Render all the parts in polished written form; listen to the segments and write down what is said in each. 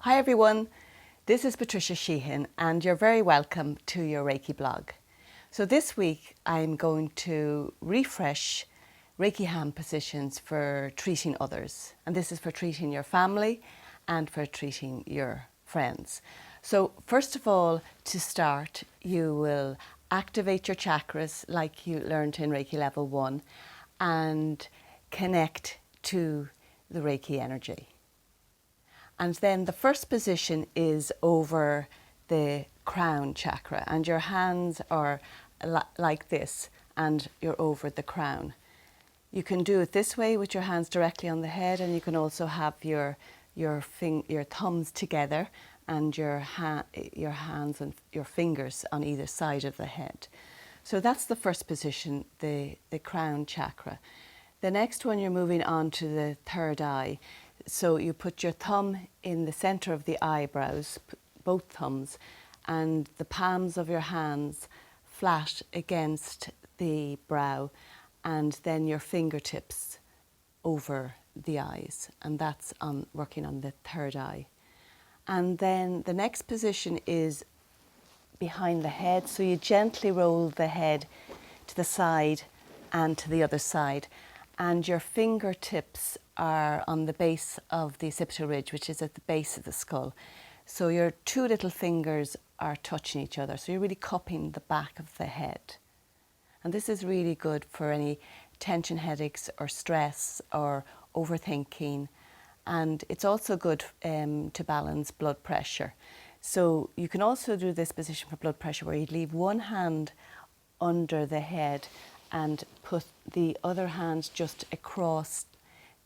Hi everyone, this is Patricia Sheehan and you're very welcome to your Reiki blog. So this week I'm going to refresh Reiki hand positions for treating others, and this is for treating your family and for treating your friends. So first of all, to start, you will activate your chakras like you learned in Reiki level 1 and connect to the Reiki energy. And then the first position is over the crown chakra, and your hands are like this and you're over the crown. You can do it this way with your hands directly on the head, and you can also have your thumbs together and your hands and your fingers on either side of the head. So that's the first position, the crown chakra. The next one, you're moving on to the third eye. So you put your thumb in the center of the eyebrows, both thumbs, and the palms of your hands flat against the brow, and then your fingertips over the eyes, and that's working on the third eye. And then the next position is behind the head, so you gently roll the head to the side and to the other side, and your fingertips are on the base of the occipital ridge, which is at the base of the skull. So your two little fingers are touching each other, so you're really cupping the back of the head. And this is really good for any tension headaches or stress or overthinking, and it's also good to balance blood pressure. So you can also do this position for blood pressure where you leave one hand under the head and put the other hand just across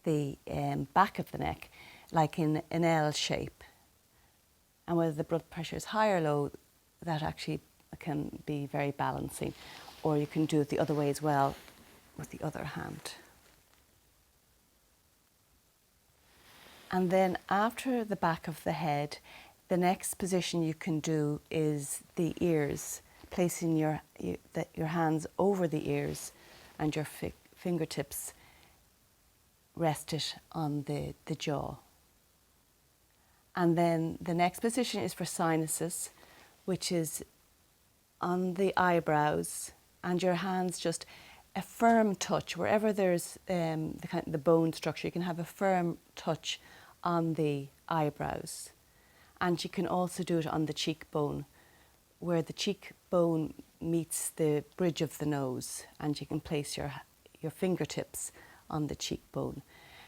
the back of the neck, like in an L shape. And whether the blood pressure is high or low, that actually can be very balancing. Or you can do it the other way as well with the other hand. And then after the back of the head, the next position you can do is the ears, placing your hands over the ears and your fingertips rested on the jaw. And then the next position is for sinuses, which is on the eyebrows, and your hands just a firm touch wherever there's the bone structure. You can have a firm touch on the eyebrows, and you can also do it on the cheekbone, where the cheekbone meets the bridge of the nose, and you can place your fingertips on the cheekbone.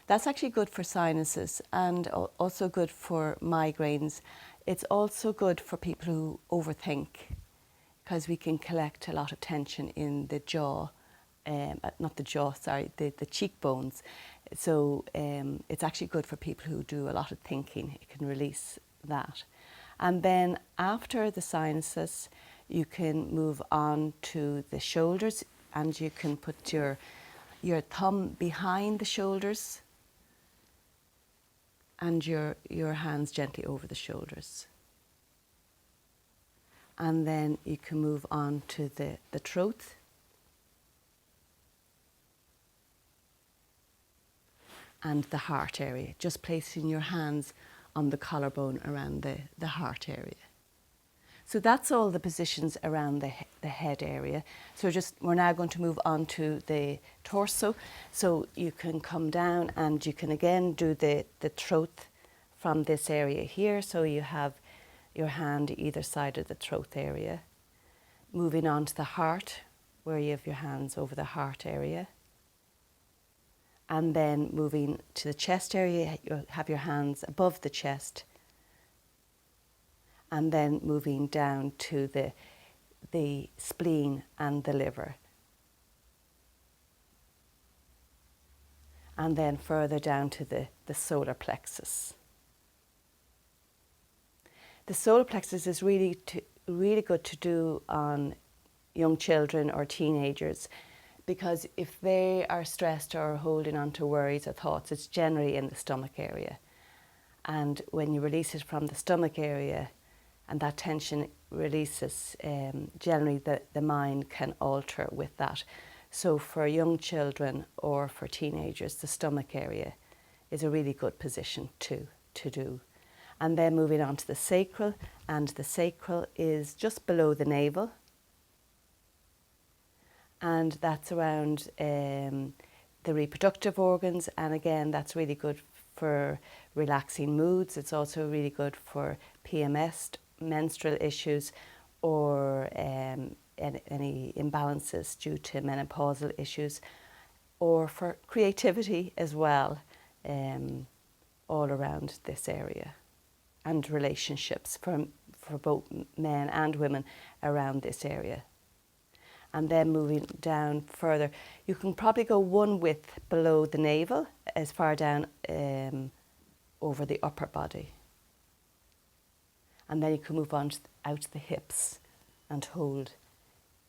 That's actually good for sinuses and also good for migraines. It's also good for people who overthink, because we can collect a lot of tension in the jaw, the cheekbones. So it's actually good for people who do a lot of thinking. It can release that. And then after the sinuses, you can move on to the shoulders, and you can put your thumb behind the shoulders and your hands gently over the shoulders. And then you can move on to the throat. And the heart area, just placing your hands on the collarbone around the heart area. So that's all the positions around the head area. So we're now going to move on to the torso. So you can come down and you can again do the throat from this area here. So you have your hand either side of the throat area. Moving on to the heart, where you have your hands over the heart area. And then moving to the chest area, you'll have your hands above the chest. And then moving down to the spleen and the liver. And then further down to the solar plexus. The solar plexus is really good to do on young children or teenagers, because if they are stressed or holding on to worries or thoughts, it's generally in the stomach area. And when you release it from the stomach area, and that tension releases, generally the mind can alter with that. So for young children or for teenagers, the stomach area is a really good position to do. And then moving on to the sacral, and the sacral is just below the navel. And that's around the reproductive organs, and again that's really good for relaxing moods. It's also really good for PMS, menstrual issues, or any imbalances due to menopausal issues, or for creativity as well, all around this area, and relationships for both men and women around this area. And then moving down further, you can probably go one width below the navel, as far down over the upper body. And then you can move on out to the hips and hold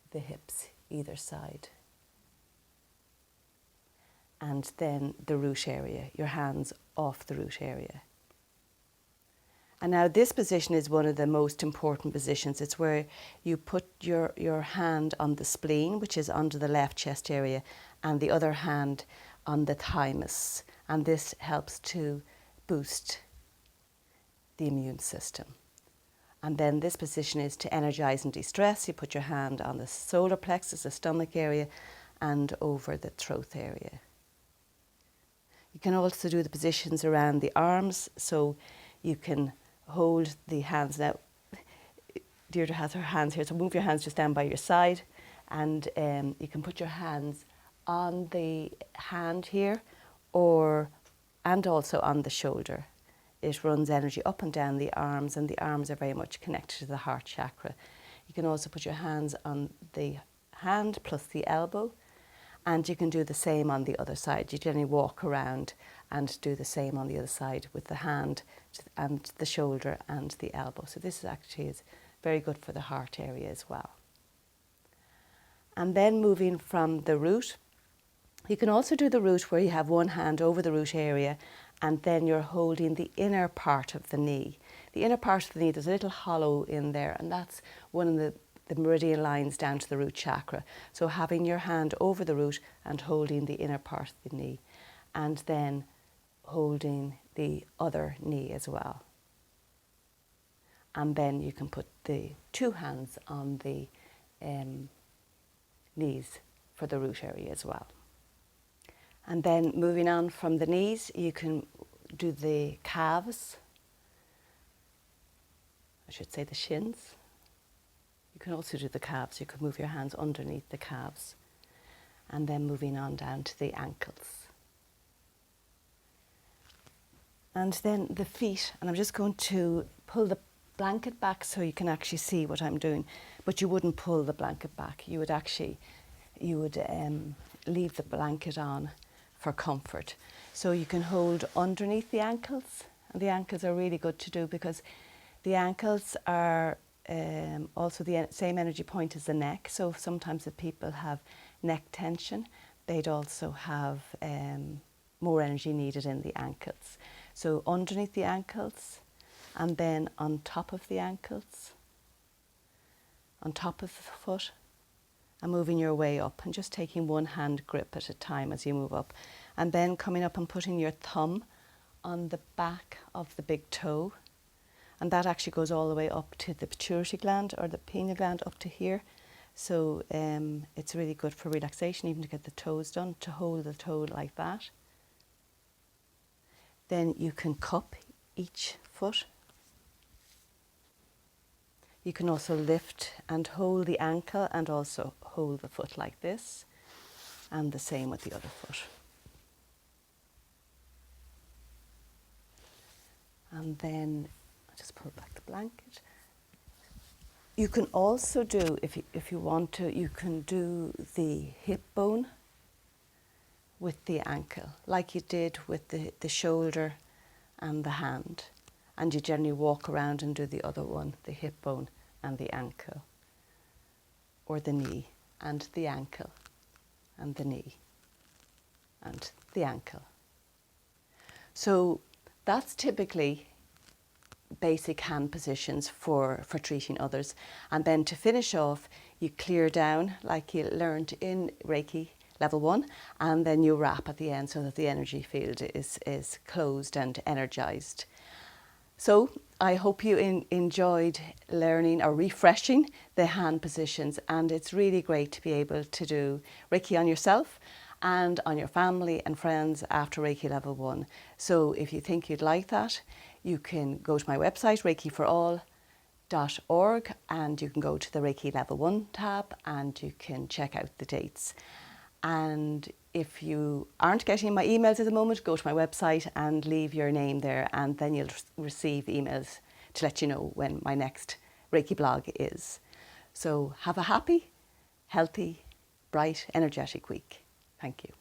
the hips either side. And then the root area, your hands off the root area. And now this position is one of the most important positions. It's where you put your hand on the spleen, which is under the left chest area, and the other hand on the thymus. And this helps to boost the immune system. And then this position is to energize and de-stress. You put your hand on the solar plexus, the stomach area, and over the throat area. You can also do the positions around the arms, so you can hold the hands. Now, Deirdre has her hands here, so move your hands just down by your side, and you can put your hands on the hand here, and also on the shoulder. It runs energy up and down the arms, and the arms are very much connected to the heart chakra. You can also put your hands on the hand plus the elbow, and you can do the same on the other side. You generally walk around and do the same on the other side with the hand and the shoulder and the elbow. So this is very good for the heart area as well. And then moving from the root, you can also do the root where you have one hand over the root area, and then you're holding the inner part of the knee. The inner part of the knee, there's a little hollow in there, and that's one of the meridian lines down to the root chakra. So having your hand over the root and holding the inner part of the knee, and then holding the other knee as well. And then you can put the two hands on the knees for the root area as well. And then moving on from the knees, you can do the calves. I should say the shins. You can also do the calves. You can move your hands underneath the calves. And then moving on down to the ankles. And then the feet. And I'm just going to pull the blanket back so you can actually see what I'm doing. But you wouldn't pull the blanket back. You would leave the blanket on for comfort. So you can hold underneath the ankles. And the ankles are really good to do because the ankles are also the same energy point as the neck. So sometimes if people have neck tension, they'd also have more energy needed in the ankles. So underneath the ankles, and then on top of the ankles, on top of the foot, and moving your way up and just taking one hand grip at a time as you move up. And then coming up and putting your thumb on the back of the big toe. And that actually goes all the way up to the pituitary gland or the pineal gland up to here. So it's really good for relaxation, even to get the toes done, to hold the toe like that. Then you can cup each foot. You can also lift and hold the ankle and also hold the foot like this. And the same with the other foot. And then I'll just pull back the blanket. You can also do, if you want to, you can do the hip bone with the ankle, like you did with the shoulder and the hand. And you generally walk around and do the other one, the hip bone and the ankle, or the knee and the ankle, and the knee and the ankle. So that's typically basic hand positions for treating others. And then to finish off, you clear down like you learned in Reiki level 1, and then you wrap at the end so that the energy field is closed and energized. So I hope you enjoyed learning or refreshing the hand positions, and it's really great to be able to do Reiki on yourself and on your family and friends after Reiki Level 1. So if you think you'd like that, you can go to my website, reikiforall.org, and you can go to the Reiki Level 1 tab and you can check out the dates. And if you aren't getting my emails at the moment, go to my website and leave your name there, and then you'll receive emails to let you know when my next Reiki blog is. So have a happy, healthy, bright, energetic week. Thank you.